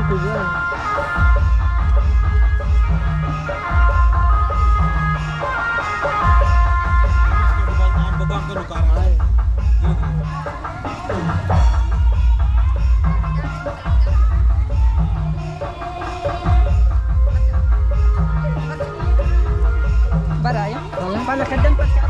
tujuan. Baraya, pala kadang pa siya.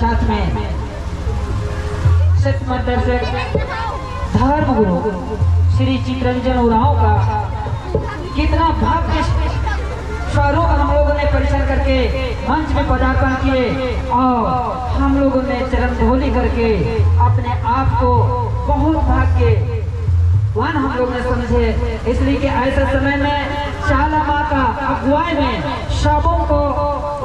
साथ में दर्शक धर्म गुरु श्री चित्रंजन उरांव का कितना भव्य स्वरूप हम लोगों ने परिचय करके मंच में पदार्पण किए और हम लोगों ने चरण धोली करके अपने आप को बहुत भाग्यवान हम लोग ने समझे। इसलिए कि ऐसे समय में चाला माँ का अगुवाई में सबों को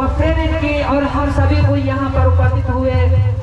वह प्रेरित की और हम सभी को यहाँ पर उपस्थित हुए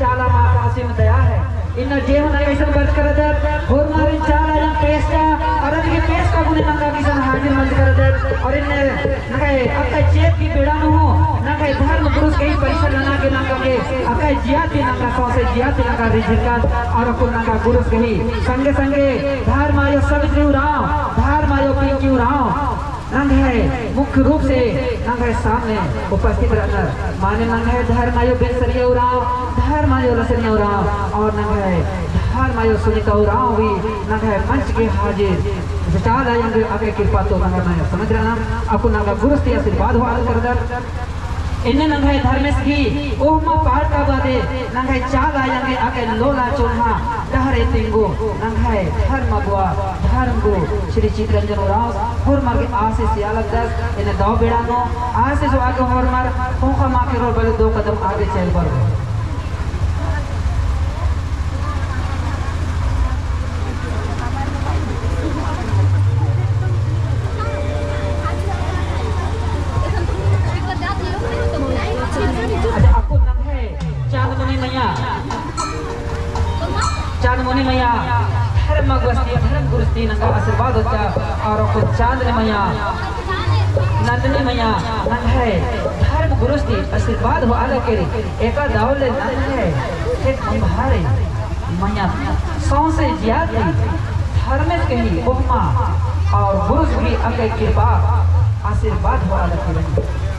चाला माँ का असीम दया है। इन जेहन कैसे बच कर दे और मारे चाला या पेश का और इनके पेश का गुने नंगा की सन हाजिर मंच कर दे और इन्हें नगे अक्का चेत की बेड़ा न हो नगे धर्म पुरुष के पैसा लना के नंगा के अक्का जियाती नंगा सौसे जियाती नंगा रिजिकात और को नंगा पुरुष कही संगे संगे धर्म आयो सवित्री उरांव धर्म आयो पिंकी उरांव नंग है मुख्य रूप से नंग है सामने उपस्थित रहना माने नंग है धर्म आयो बेसरिया उरांव धर्म आयो लसरिया उरांव और नंग है धर्म आयो सुनीता उरांव भी नंग है मंच के हाजिर विचार आएंगे आगे कृपा तो नंग मैं समझ रहा ना आपको नंग गुरुस्ती आशीर्वाद हो आदर कर दर इन्हें नंग है धर्मेश की ओमा पार का बादे नंग है चाल आएंगे आगे लोला चोन्हा डहरे तिंगो नंग है धर्म अगुआ धर्म गुरु श्री चित्रंजन उरांव और मार्गे आसे सियालक दस इन्हें दो बेड़ा नो आसे जो आगे और मार पोखा माँ के रोल बले 2 कदम आगे चल बर चांदमुनि मैया धर्म गुरुस्ती धर्म गुरुस्ती नंगा आशीर्वाद होता और को चांदनी मैया नंदनी मैया नंग है धर्म गुरुस्ती आशीर्वाद हो आला के एका दावले नंग है एक तुम्हारे मैया सौ से ज्यादा धर्मेश कही उपमा और गुरुस भी अके कृपा आशीर्वाद हो आला के